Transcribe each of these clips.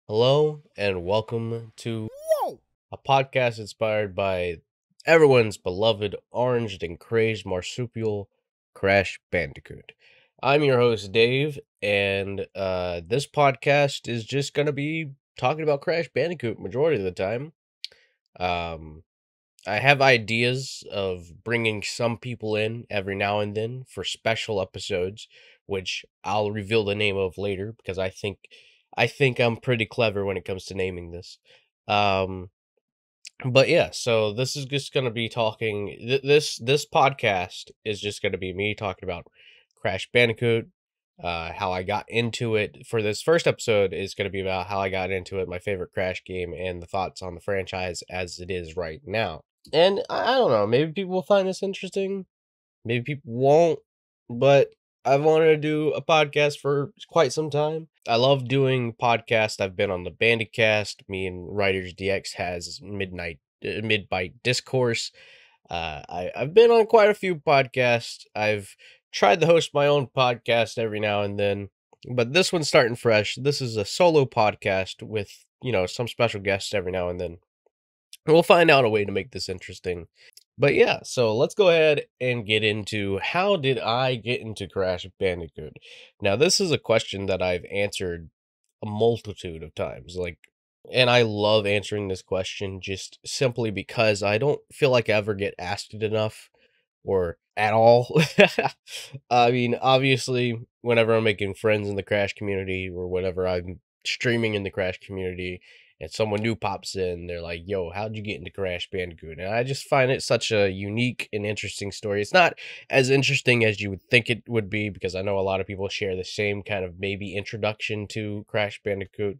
Hello and welcome to a podcast inspired by everyone's beloved orange and crazed marsupial Crash Bandicoot. I'm your host Dave, and this podcast is just gonna be talking about Crash Bandicoot majority of the time. Um, I have ideas of bringing some people in every now and then for special episodes, which I'll reveal the name of later because I think I'm pretty clever when it comes to naming this. Um, but yeah, so this is just gonna be talking. This podcast is just gonna be me talking about Crash Bandicoot, how I got into it. For this first episode, is gonna be about how I got into it, my favorite Crash game, and the thoughts on the franchise as it is right now. And I don't know, maybe people will find this interesting, maybe people won't, but I've wanted to do a podcast for quite some time. I love doing podcasts. I've been on the Bandicast. Me and Writers DX has Mid-Bite Discourse. I've been on quite a few podcasts. I've tried to host my own podcast every now and then, but this one's starting fresh. This is a solo podcast with, some special guests every now and then. We'll find out a way to make this interesting. But yeah, so let's go ahead and get into how did I get into Crash Bandicoot? Now, this is a question that I've answered a multitude of times. And I love answering this question just simply because I don't feel like I ever get asked it enough or at all. I mean, obviously, whenever I'm making friends in the Crash community or whenever I'm streaming in the Crash community, and someone new pops in, they're like, yo, how'd you get into Crash Bandicoot? And I just find it such a unique and interesting story. It's not as interesting as you would think it would be, because I know a lot of people share the same kind of maybe introduction to Crash Bandicoot.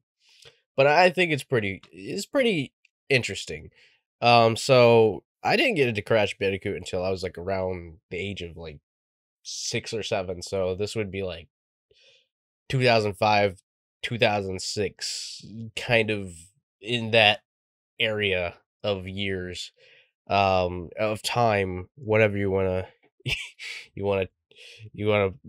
But I think it's pretty interesting. So I didn't get into Crash Bandicoot until I was like around the age of like 6 or 7. So this would be like 2005, 2006, kind of in that area of years, of time, whatever you want to you want to you want to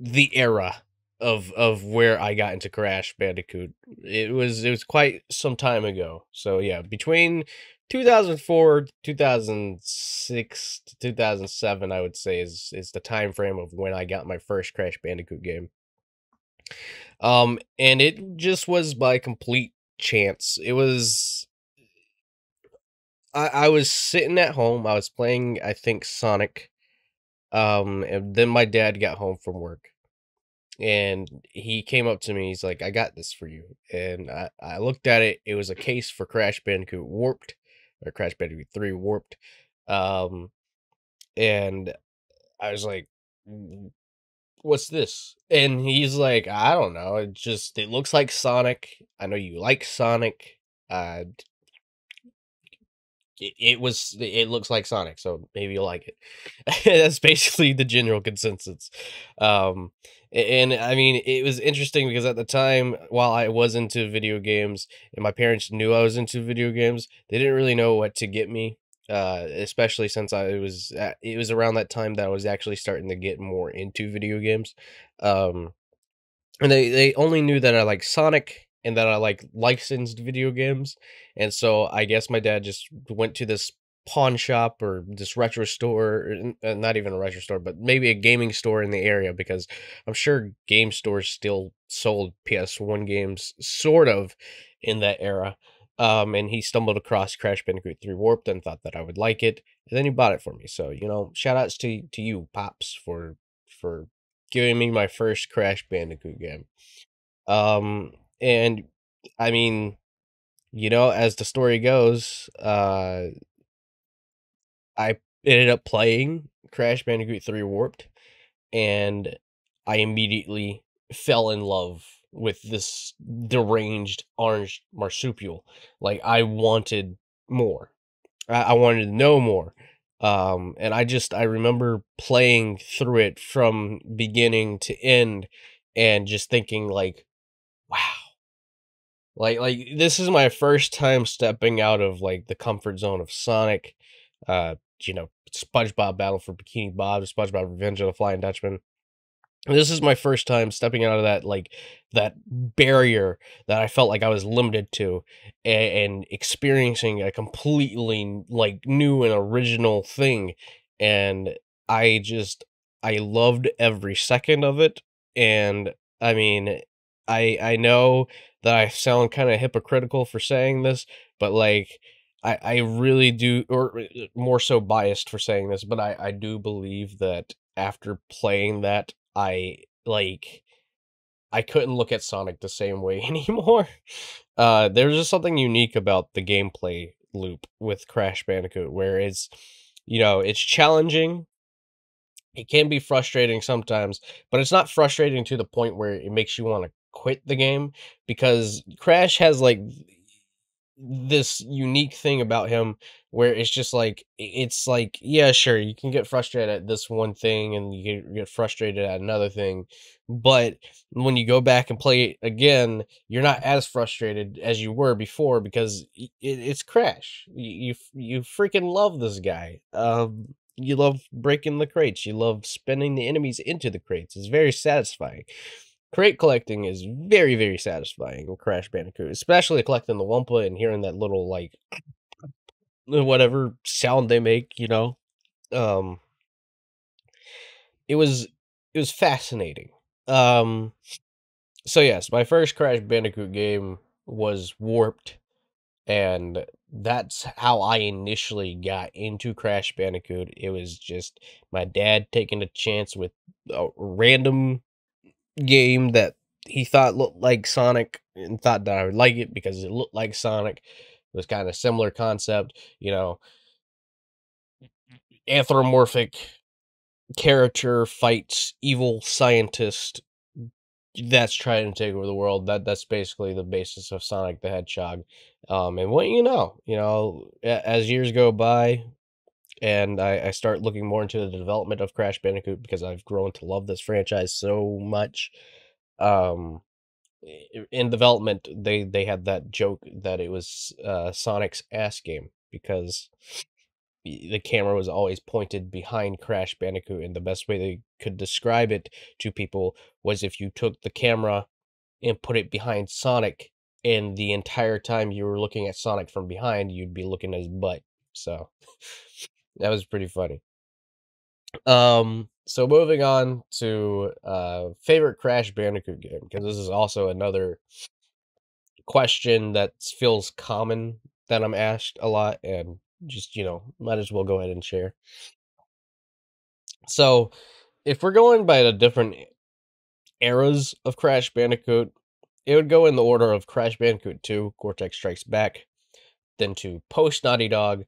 the era of where I got into Crash Bandicoot. It was quite some time ago. So yeah, between 2004, 2006 to 2007, I would say is the time frame of when I got my first Crash Bandicoot game. And it just was by complete chance. I was sitting at home. I was playing, I think, Sonic. And then my dad got home from work, and he came up to me. He's like, "I got this for you." And I looked at it. It was a case for Crash Bandicoot Warped, or Crash Bandicoot 3 Warped. Um, and I was like, what's this? And he's like, I don't know. It looks like Sonic. I know you like Sonic. Uh, it looks like Sonic, so maybe you'll like it. That's basically the general consensus. And I mean, it was interesting because at the time, while I was into video games and my parents knew I was into video games, they didn't really know what to get me. Especially since it was around that time that I was actually starting to get more into video games. Um, and they only knew that I like Sonic and that I like licensed video games. And so I guess my dad just went to this pawn shop or this retro store, not even a retro store, but maybe a gaming store in the area, because I'm sure game stores still sold PS1 games sort of in that era. And he stumbled across Crash Bandicoot 3 Warped and thought that I would like it, and then he bought it for me. So, shout outs to you, Pops, for giving me my first Crash Bandicoot game. And I mean, as the story goes, I ended up playing Crash Bandicoot 3 Warped, and I immediately fell in love with this deranged orange marsupial. Like, I wanted more. I wanted to know more. And I remember playing through it from beginning to end and just thinking like, wow. Like this is my first time stepping out of like the comfort zone of Sonic, SpongeBob Battle for Bikini Bob, SpongeBob Revenge of the Flying Dutchman. This is my first time stepping out of that, like, that barrier that I felt like I was limited to, and experiencing a completely, like, new and original thing, and I just I loved every second of it, and, I mean, I know that I sound kinda hypocritical for saying this, but, like, I really do, or more so biased for saying this, but I do believe that after playing that, like, I couldn't look at Sonic the same way anymore. There's just something unique about the gameplay loop with Crash Bandicoot where it's challenging. It can be frustrating sometimes, but it's not frustrating to the point where it makes you want to quit the game, because Crash has like this unique thing about him where it's just like it's like, yeah, sure, you can get frustrated at this one thing and you get frustrated at another thing, but when you go back and play it again, you're not as frustrated as you were before, because it's Crash. You freaking love this guy. You love breaking the crates, you love spinning the enemies into the crates. It's very satisfying. Crate collecting is very, very satisfying in Crash Bandicoot, especially collecting the Wumpa and hearing that little, like, whatever sound they make, you know? Um, it was it was fascinating. Um, so yes, my first Crash Bandicoot game was Warped, and that's how I initially got into Crash Bandicoot. It was just my dad taking a chance with a random game that he thought looked like Sonic, and thought that I would like it because it looked like Sonic. It was kind of similar concept, anthropomorphic character fights evil scientist that's trying to take over the world. That's basically the basis of Sonic the Hedgehog. And what as years go by, and I start looking more into the development of Crash Bandicoot because I've grown to love this franchise so much. Um, in development, they had that joke that it was Sonic's ass game, because the camera was always pointed behind Crash Bandicoot, and the best way they could describe it to people was if you took the camera and put it behind Sonic, and the entire time you were looking at Sonic from behind, you'd be looking at his butt. So that was pretty funny. So moving on to favorite Crash Bandicoot game, because this is also another question that feels common that I'm asked a lot, and just, might as well go ahead and share. So, if we're going by the different eras of Crash Bandicoot, it would go in the order of Crash Bandicoot 2, Cortex Strikes Back, then to post Naughty Dog,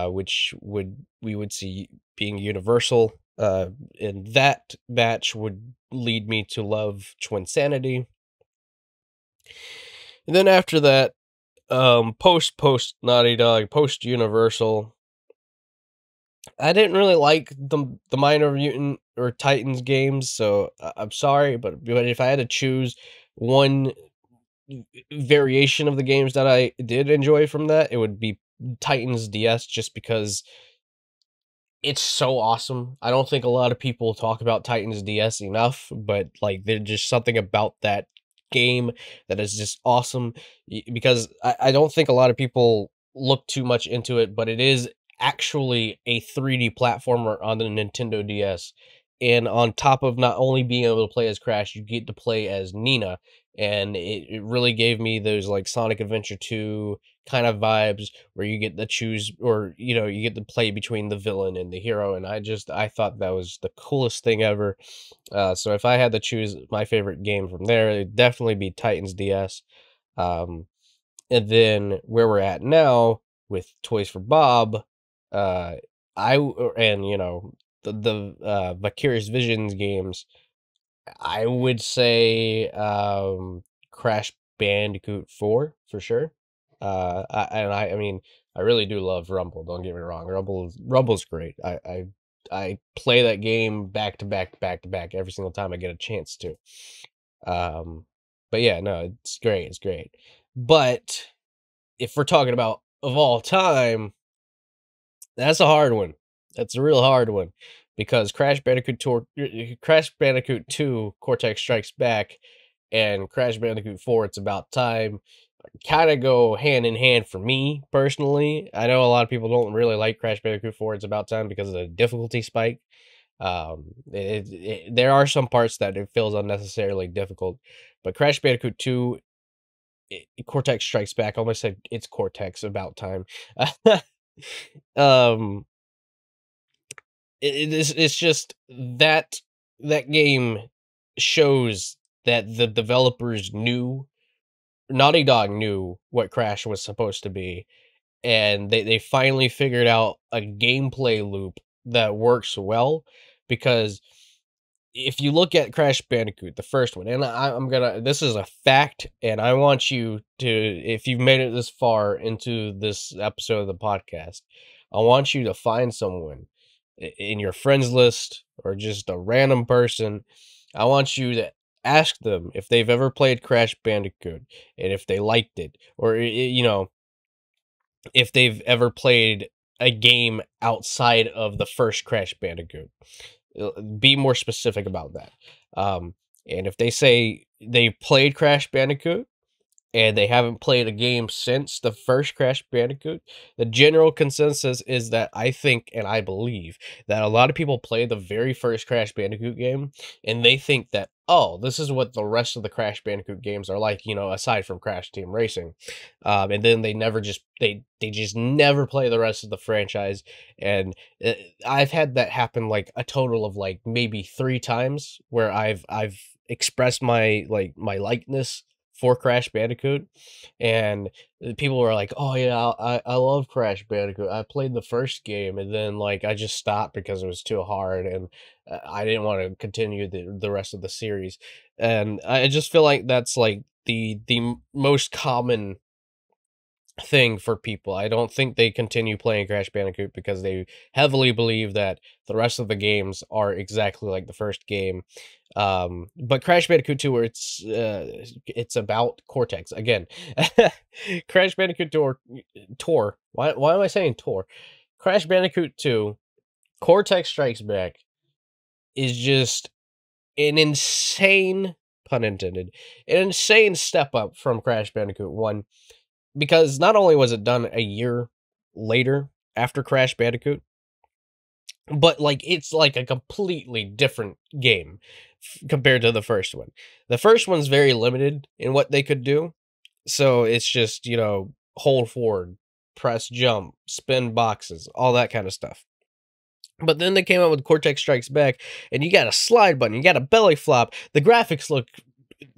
which we would see being Universal. And that batch would lead me to love Twinsanity. And then after that, post Naughty Dog, post Universal, I didn't really like the Minor Mutant or Titans games, so I'm sorry, but if I had to choose one variation of the games that I did enjoy from that, it would be Titans DS, just because it's so awesome. I don't think a lot of people talk about Titans DS enough, but like there's just something about that game that is just awesome, because I don't think a lot of people look too much into it, but it is actually a 3D platformer on the Nintendo DS. And on top of not only being able to play as Crash, you get to play as Nina. And it really gave me those like Sonic Adventure 2 kind of vibes, where you get to choose, or you get to play between the villain and the hero, and I thought that was the coolest thing ever. So if I had to choose my favorite game from there, it'd definitely be Titans DS. um and then where we're at now with Toys for Bob, uh and the Vicarious Visions games, I would say Crash Bandicoot 4 for sure. I mean, I really do love Rumble. Don't get me wrong. Rumble's great. I play that game back to back, back to back every single time I get a chance to. Um, but yeah, no, it's great. It's great. But if we're talking about of all time, that's a hard one. That's a real hard one, because Crash Bandicoot 2 Cortex Strikes Back and Crash Bandicoot 4 It's About Time kind of go hand in hand for me personally. I know a lot of people don't really like Crash Bandicoot 4 It's About Time because of the difficulty spike. There are some parts that it feels unnecessarily difficult, but Crash Bandicoot 2 Cortex Strikes Back, I almost said it's Cortex About Time. um it's just that game shows that the developers knew, Naughty Dog knew what Crash was supposed to be, and they finally figured out a gameplay loop that works well. Because if you look at Crash Bandicoot, the first one, and I'm gonna, this is a fact, and I want you to, if you've made it this far into this episode of the podcast, I want you to find someone in your friends list or just a random person. I want you to ask them if they've ever played Crash Bandicoot and if they liked it, or if they've ever played a game outside of the first Crash Bandicoot. Be more specific about that. And if they say they played Crash Bandicoot and they haven't played a game since the first Crash Bandicoot, the general consensus is that I think and I believe that a lot of people play the very first Crash Bandicoot game and they think that, oh, this is what the rest of the Crash Bandicoot games are like, aside from Crash Team Racing. And then they never just, they just never play the rest of the franchise. And I've had that happen like a total of like maybe 3 times where I've expressed my likeness for Crash Bandicoot, and people were like, "Oh yeah, I love Crash Bandicoot. I played the first game, and then like I just stopped because it was too hard, and I didn't want to continue the rest of the series." And I just feel like that's like the most common thing for people. I don't think they continue playing Crash Bandicoot because they heavily believe that the rest of the games are exactly like the first game. But Crash Bandicoot 2, where it's about Cortex again. Crash Bandicoot Tour. Why am I saying Tour? Crash Bandicoot 2 Cortex Strikes Back is just an insane, pun intended, an insane step up from Crash Bandicoot 1. Because not only was it done a year later after Crash Bandicoot, but like it's like a completely different game compared to the first one. The first one's very limited in what they could do. So it's just, hold forward, press jump, spin boxes, all that kind of stuff. But then they came out with Cortex Strikes Back, and you got a slide button, you got a belly flop. The graphics look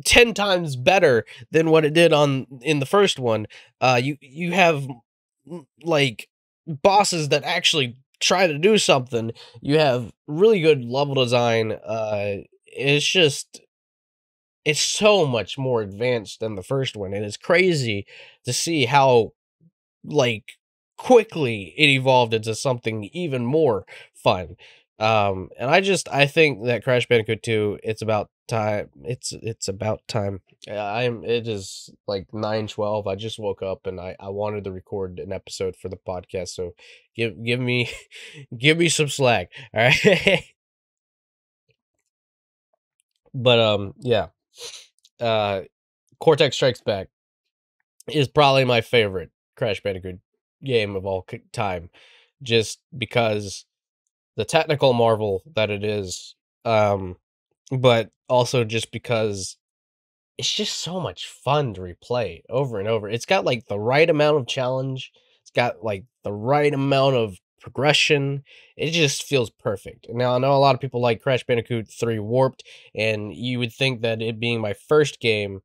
10 times better than what it did in the first one. You have like bosses that actually try to do something. You have really good level design. It's so much more advanced than the first one, and it's crazy to see how like quickly it evolved into something even more fun. And I think that Crash Bandicoot 2, it's about time. It's about time. It is like 9:12. I just woke up and I wanted to record an episode for the podcast. So give me give me some slack. All right. But yeah. Cortex Strikes Back is probably my favorite Crash Bandicoot game of all time, just because the technical marvel that it is, but also just because it's just so much fun to replay over and over. It's got like the right amount of challenge. It's got like the right amount of progression. It just feels perfect. Now, I know a lot of people like Crash Bandicoot 3 Warped, and you would think that it being my first game,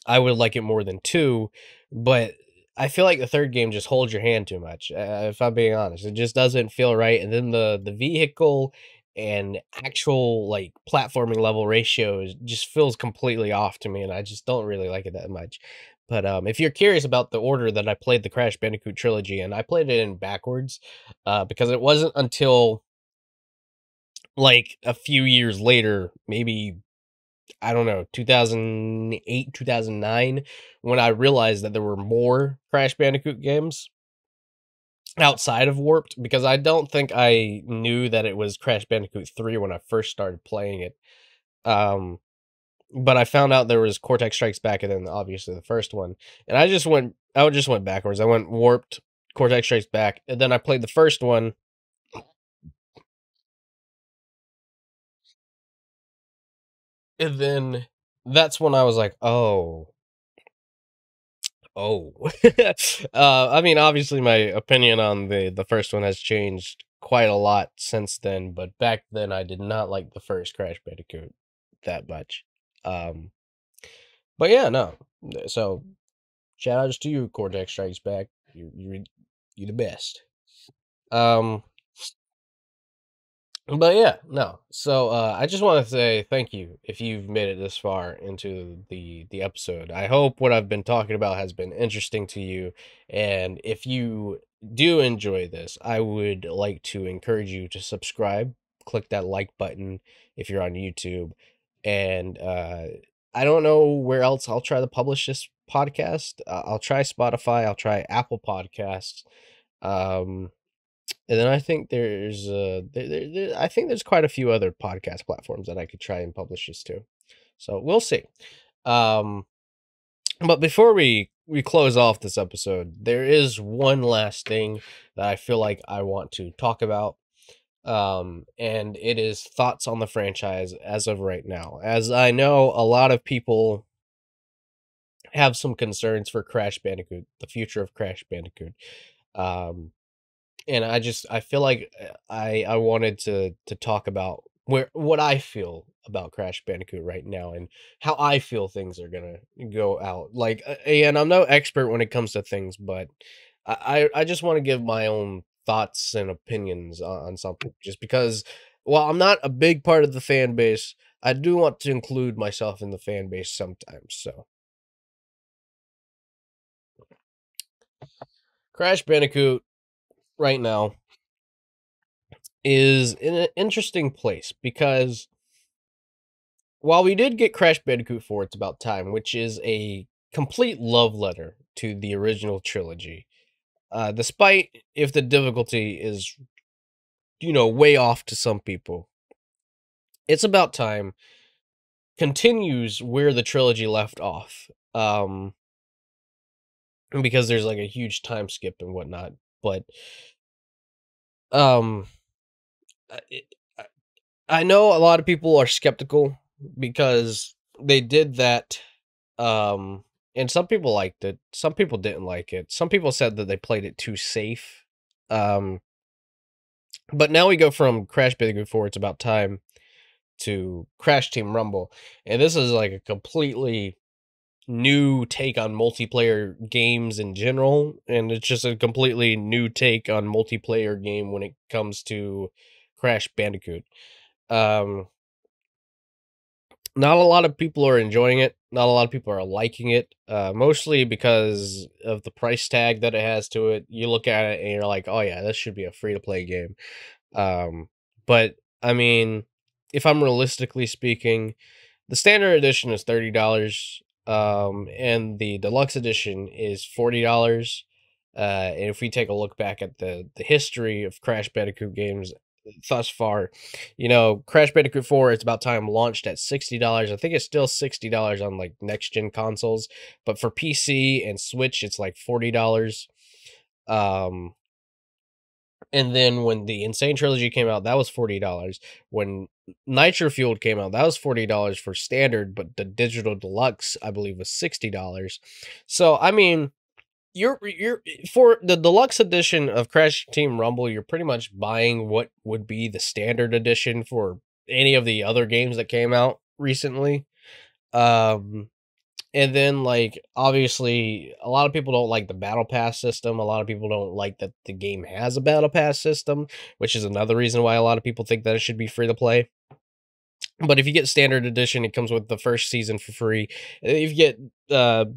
I would like it more than 2, but I feel like the third game just holds your hand too much, if I'm being honest. It just doesn't feel right, and then the vehicle and actual, like, platforming level ratios just feels completely off to me, and I just don't really like it that much. But, if you're curious about the order that I played the Crash Bandicoot trilogy in, I played it in backwards, because it wasn't until, like, a few years later, maybe I don't know, 2008, 2009, when I realized that there were more Crash Bandicoot games. outside of Warped, because I don't think I knew that it was Crash Bandicoot 3 when I first started playing it. But I found out there was Cortex Strikes Back and then obviously the first one. And I just went backwards. I went Warped, Cortex Strikes Back, and then I played the first one. And then that's when I was like, oh. I mean, obviously my opinion on the first one has changed quite a lot since then, but back then I did not like the first Crash Bandicoot that much. Um, but yeah, no. So shout outs to you, Cortex Strikes Back. You the best. Um, but yeah, no. So I just want to say thank you if you've made it this far into the episode. I hope what I've been talking about has been interesting to you, and if you do enjoy this, I would like to encourage you to subscribe, click that like button if you're on YouTube, and I don't know where else I'll try to publish this podcast. I'll try Spotify, I'll try Apple Podcasts. Um and then I think there's I think there's quite a few other podcast platforms that I could try and publish this to. So we'll see. Um, but before we close off this episode, there is one last thing that I feel like I want to talk about. And it is thoughts on the franchise as of right now. As I know, a lot of people have some concerns for Crash Bandicoot, the future of Crash Bandicoot. Um, and I feel like I wanted to talk about what I feel about Crash Bandicoot right now and how I feel things are gonna go out. Like, and I'm no expert when it comes to things, but I just want to give my own thoughts and opinions on something. Just because, while I'm not a big part of the fan base, I do want to include myself in the fan base sometimes. So, Crash Bandicoot right now is in an interesting place because while we did get Crash Bandicoot 4, It's About Time, which is a complete love letter to the original trilogy, despite if the difficulty is, way off to some people, It's About Time continues where the trilogy left off. Because there's like a huge time skip and whatnot, but um, it, I know a lot of people are skeptical because they did that. And some people liked it, some people didn't like it. Some people said that they played it too safe. Um, but now we go from Crash Bandicoot 4, It's About Time to Crash Team Rumble, and this is like a completely new take on multiplayer games in general, and it's just a completely new take on multiplayer game when it comes to Crash Bandicoot. Um, Not a lot of people are enjoying it. Not a lot of people are liking it. Mostly because of the price tag that it has to it. You look at it and you're like, "Oh yeah, this should be a free to play game." But I mean, if I'm realistically speaking, the standard edition is $30, and the deluxe edition is $40. And if we take a look back at the history of Crash Bandicoot games thus far, Crash Bandicoot 4, It's About Time launched at $60. I think it's still $60 on like next gen consoles, but for PC and Switch, it's like $40. Um, and then when the Insane Trilogy came out, that was $40. When Nitro Fueled came out, that was $40 for standard, but the digital deluxe, I believe, was $60. So I mean, you're for the deluxe edition of Crash Team Rumble, you're pretty much buying what would be the standard edition for any of the other games that came out recently. Um, and then, like, obviously, a lot of people don't like the battle pass system. A lot of people don't like that the game has a battle pass system, which is another reason why a lot of people think that it should be free to play. But if you get standard edition, it comes with the first season for free. If you get the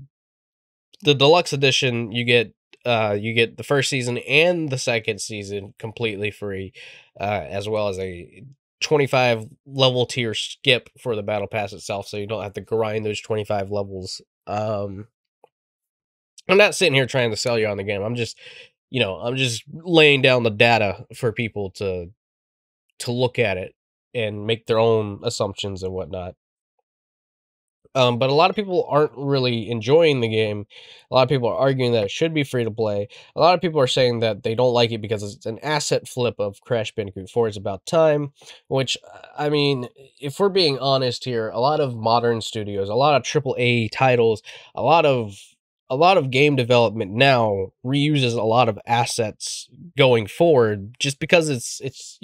deluxe edition, you get the first season and the second season completely free, as well as a 25 level tier skip for the battle pass itself, so you don't have to grind those 25 levels. I'm not sitting here trying to sell you on the game. I'm just I'm just laying down the data for people to look at it and make their own assumptions and whatnot. But a lot of people aren't really enjoying the game. A lot of people are arguing that it should be free to play. A lot of people are saying that they don't like it because it's an asset flip of Crash Bandicoot 4 is about time, which, I mean, if we're being honest here, a lot of modern studios, a lot of AAA titles, a lot of a lot of game development now reuses a lot of assets going forward just because it's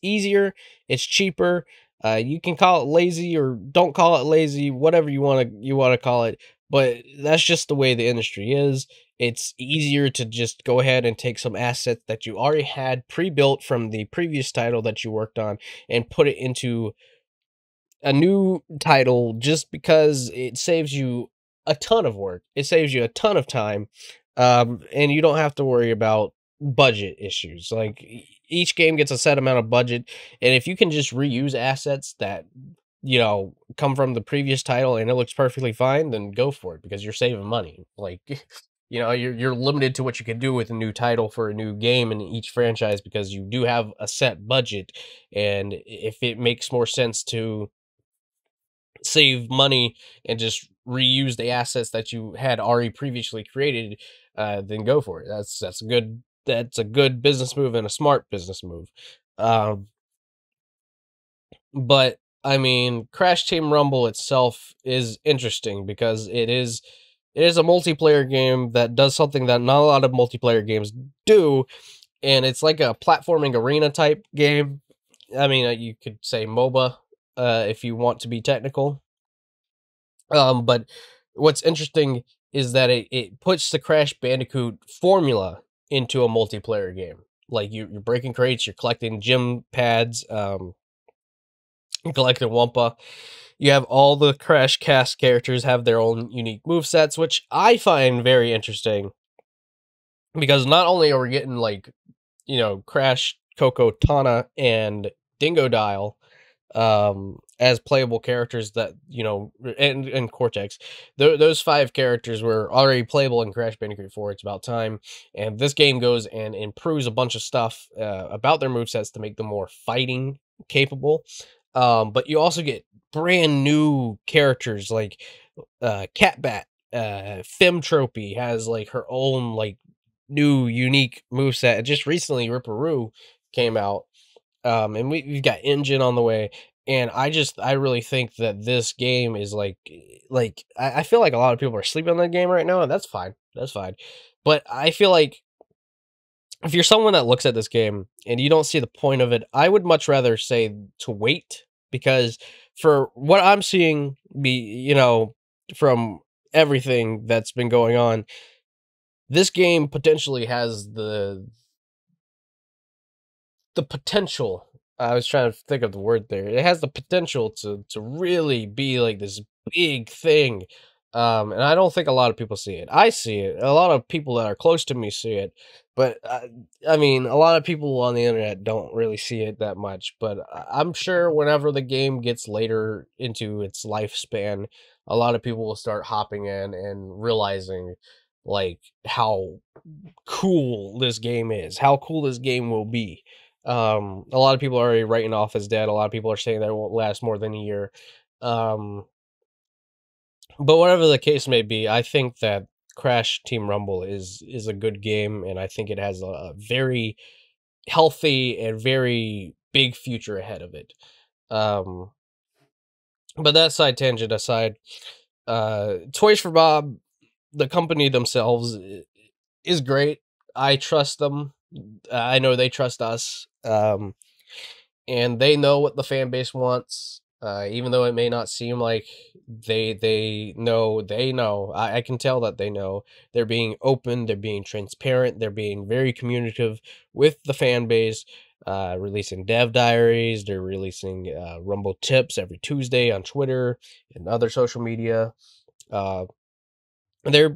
easier, it's cheaper, you can call it lazy or don't call it lazy, whatever you want to call it, but that's just the way the industry is. It's easier to just go ahead and take some assets that you already had pre-built from the previous title that you worked on and put it into a new title just because it saves you a ton of work. It saves you a ton of time, and you don't have to worry about budget issues. Like each game gets a set amount of budget, and if you can just reuse assets that come from the previous title and it looks perfectly fine, then go for it because you're saving money. Like you're limited to what you can do with a new title for a new game in each franchise because you do have a set budget, and if it makes more sense to save money and just reuse the assets that you had already previously created, then go for it. That's a good business move and a smart business move. Um, but I mean, Crash Team Rumble itself is interesting because it is a multiplayer game that does something that not a lot of multiplayer games do, and it's like a platforming arena type game. I mean, you could say MOBA, if you want to be technical. But what's interesting is that it puts the Crash Bandicoot formula into a multiplayer game. Like you're breaking crates, you're collecting gym pads, you're collecting Wumpa. You have all the Crash cast characters have their own unique move sets, which I find very interesting because not only are we getting like Crash, Coco, Tana, and Dingo Dial as playable characters that and Cortex. Those five characters were already playable in Crash Bandicoot 4. It's about time, and this game goes and improves a bunch of stuff about their movesets to make them more fighting capable. But you also get brand new characters like Catbat. Femtropy has like her own like new unique moveset. And just recently Ripperoo came out, and we've got Engine on the way, and I really think that this game is I feel like a lot of people are sleeping on that game right now, and that's fine, but I feel like if you're someone that looks at this game and you don't see the point of it, I would much rather say to wait, because for what I'm seeing, from everything that's been going on, this game potentially has the potential. I was trying to think of the word there. It has the potential to really be like this big thing. And I don't think a lot of people see it. I see it. A lot of people that are close to me see it, but I mean, a lot of people on the internet don't really see it that much. But I'm sure whenever the game gets later into its lifespan, a lot of people will start hopping in and realizing like how cool this game is, how cool this game will be. A lot of people are already writing off as dead. A lot of people are saying that it won't last more than a year. Um, but whatever the case may be, I think that Crash Team Rumble is a good game, and I think it has a very healthy and very big future ahead of it. Um, but that side tangent aside, Toys for Bob, the company themselves, is great. I trust them. I know they trust us. And they know what the fan base wants. Even though it may not seem like they know. I can tell that they know. They're being open. They're being transparent. They're being very communicative with the fan base. Releasing dev diaries. They're releasing Rumble tips every Tuesday on Twitter and other social media. Uh, they're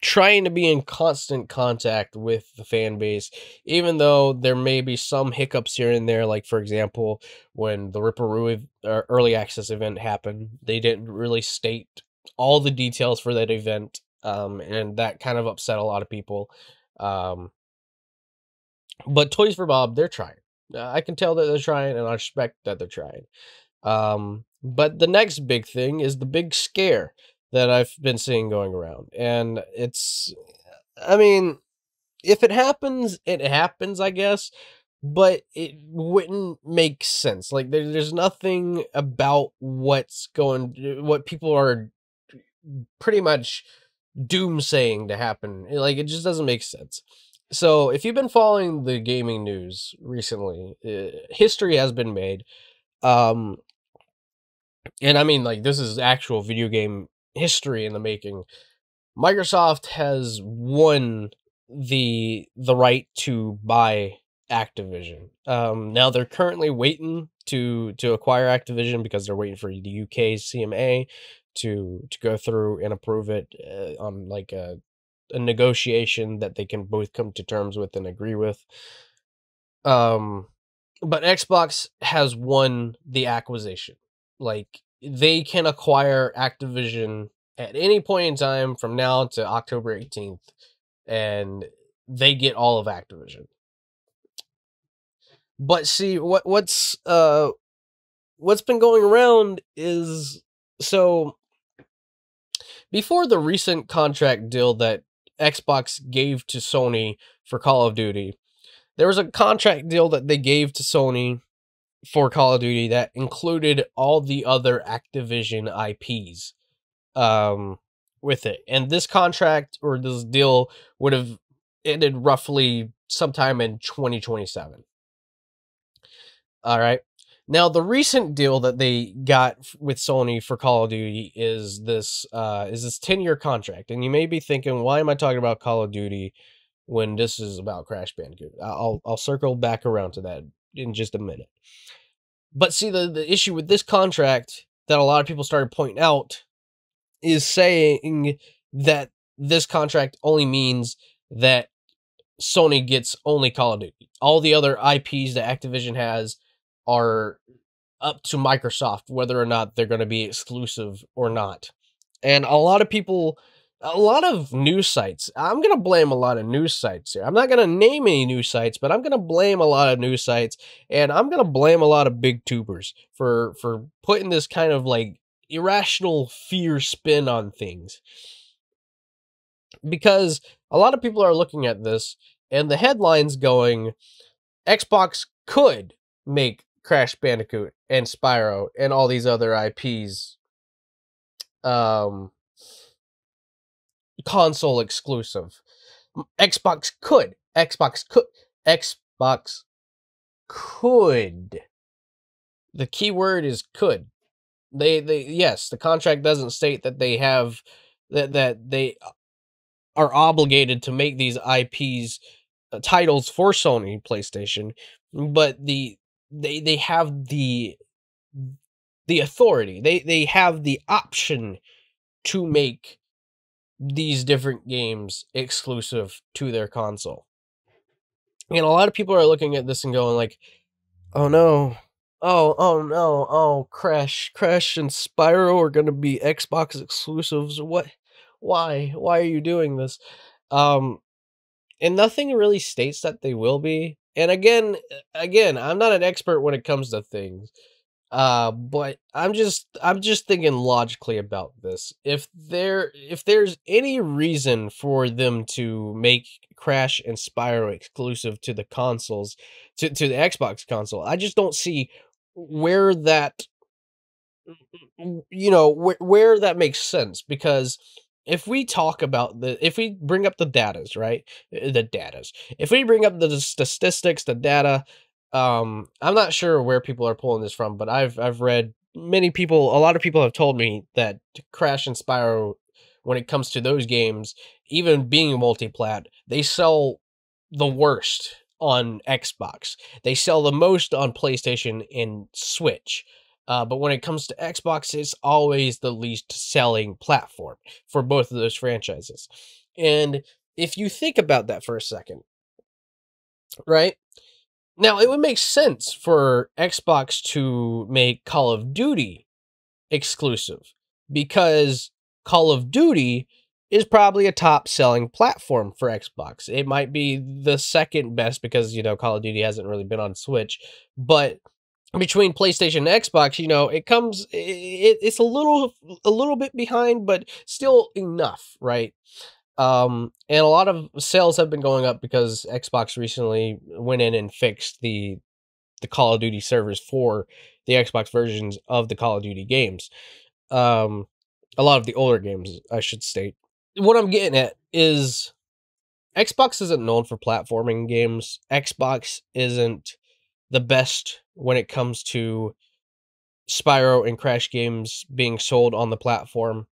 trying to be in constant contact with the fan base, even though there may be some hiccups here and there. Like, for example, when the Ripperoo early access event happened, they didn't really state all the details for that event, and that kind of upset a lot of people. But Toys for Bob, they're trying. I can tell that they're trying, and I respect that they're trying. But the next big thing is the big scare that I've been seeing going around. And it's, I mean, if it happens, it happens, I guess. But it wouldn't make sense. Like, there's nothing about what people are pretty much doomsaying to happen. Like, it just doesn't make sense. So, if you've been following the gaming news recently, history has been made. Um, and I mean, like, this is actual video game history in the making. Microsoft has won the right to buy Activision. Now they're currently waiting to acquire Activision because they're waiting for the UK CMA to go through and approve it on like a negotiation that they can both come to terms with and agree with. But Xbox has won the acquisition. Like, they can acquire Activision at any point in time from now to October 18th, and they get all of Activision. But see, what's been going around is, so before the recent contract deal that Xbox gave to Sony for Call of Duty, there was a contract deal that they gave to Sony for Call of Duty that included all the other Activision IPs with it. And this contract, or this deal, would have ended roughly sometime in 2027. All right. Now, the recent deal that they got with Sony for Call of Duty is this 10-year contract. And you may be thinking, why am I talking about Call of Duty when this is about Crash Bandicoot? I'll circle back around to that in just a minute. But see, the issue with this contract that a lot of people started pointing out is saying that this contract only means that Sony gets only Call of Duty. All the other IPs that Activision has are up to Microsoft, whether or not they're going to be exclusive or not. And a lot of news sites, I'm going to blame a lot of news sites here. I'm not going to name any news sites, but I'm going to blame a lot of news sites, and I'm going to blame a lot of big tubers for putting this kind of like irrational fear spin on things. Because a lot of people are looking at this, and the headline's going, Xbox could make Crash Bandicoot and Spyro and all these other IPs console exclusive. Xbox could. The key word is could. Yes, the contract doesn't state that they have that they are obligated to make these IPs titles for Sony PlayStation, but they have the authority. They have the option to make these different games exclusive to their console. And a lot of people are looking at this and going like, oh no. Oh no. Oh, Crash and Spyro are going to be Xbox exclusives. What? Why are you doing this? And nothing really states that they will be. And again, I'm not an expert when it comes to things. But I'm just thinking logically about this. If there's any reason for them to make Crash and Spyro exclusive to the consoles, to the Xbox console, I just don't see where that, where that makes sense. Because if we talk about if we bring up the datas, right? If we bring up the statistics, the data, I'm not sure where people are pulling this from, but I've read a lot of people have told me that Crash and Spyro, when it comes to those games, even being multi-plat, they sell the worst on Xbox. They sell the most on PlayStation and Switch. But when it comes to Xbox, it's always the least selling platform for both of those franchises. And if you think about that for a second, right? Now, it would make sense for Xbox to make Call of Duty exclusive, because Call of Duty is probably a top-selling platform for Xbox. It might be the second best because, Call of Duty hasn't really been on Switch, but between PlayStation and Xbox, it's a little bit behind, but still enough, right? And a lot of sales have been going up because Xbox recently went in and fixed the Call of Duty servers for the Xbox versions of the Call of Duty games. A lot of the older games, I should state. What I'm getting at is Xbox isn't known for platforming games. Xbox isn't the best when it comes to Spyro and Crash games being sold on the platform.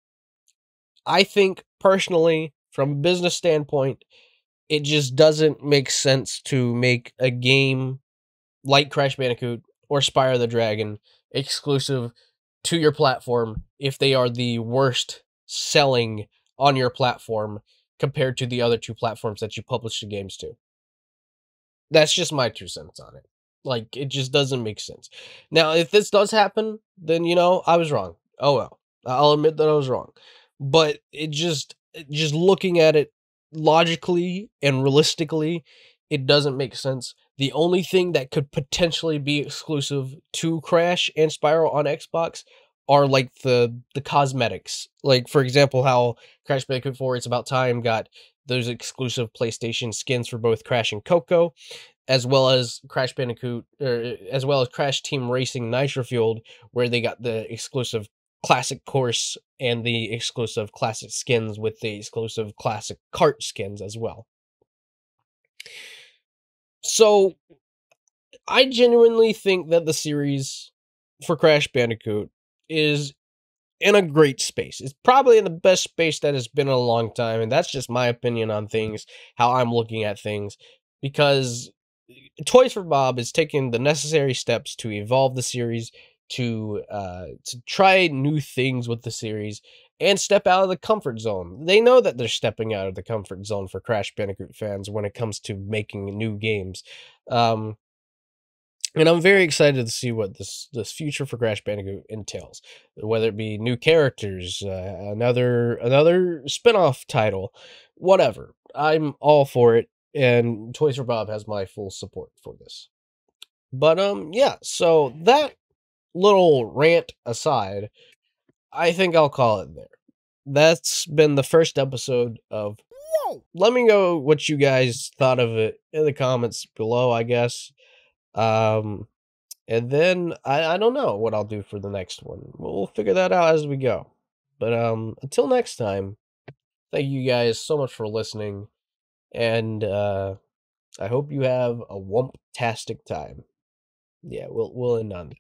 I think, personally, from a business standpoint, it just doesn't make sense to make a game like Crash Bandicoot or Spyro the Dragon exclusive to your platform if they are the worst selling on your platform compared to the other two platforms that you publish the games to. That's just my 2 cents on it. Like, it just doesn't make sense. Now, if this does happen, then, I was wrong. Oh well. I'll admit that I was wrong. But just looking at it logically and realistically, it doesn't make sense. The only thing that could potentially be exclusive to Crash and Spyro on Xbox are like the cosmetics. Like, for example, how Crash Bandicoot 4 It's About Time got those exclusive PlayStation skins for both Crash and Coco, as well as Crash Bandicoot, as well as Crash Team Racing Nitro Fueled, where they got the exclusive classic course and the exclusive classic skins with the exclusive classic kart skins as well. So I genuinely think that the series for Crash Bandicoot is in a great space. It's probably in the best space that it's been in a long time, and that's just my opinion on things, how I'm looking at things, because Toys for Bob is taking the necessary steps to evolve the series, to try new things with the series, and step out of the comfort zone. They know that they're stepping out of the comfort zone for Crash Bandicoot fans when it comes to making new games. And I'm very excited to see what this future for Crash Bandicoot entails, whether it be new characters, another spin-off title, whatever. I'm all for it, and Toys for Bob has my full support for this. But yeah, so that little rant aside, I think I'll call it there. That's been the first episode of Whoa! Let me know what you guys thought of it in the comments below, I guess. And then I don't know what I'll do for the next one. We'll figure that out as we go. But until next time, thank you guys so much for listening, and I hope you have a wump-tastic time. Yeah, we'll end on that.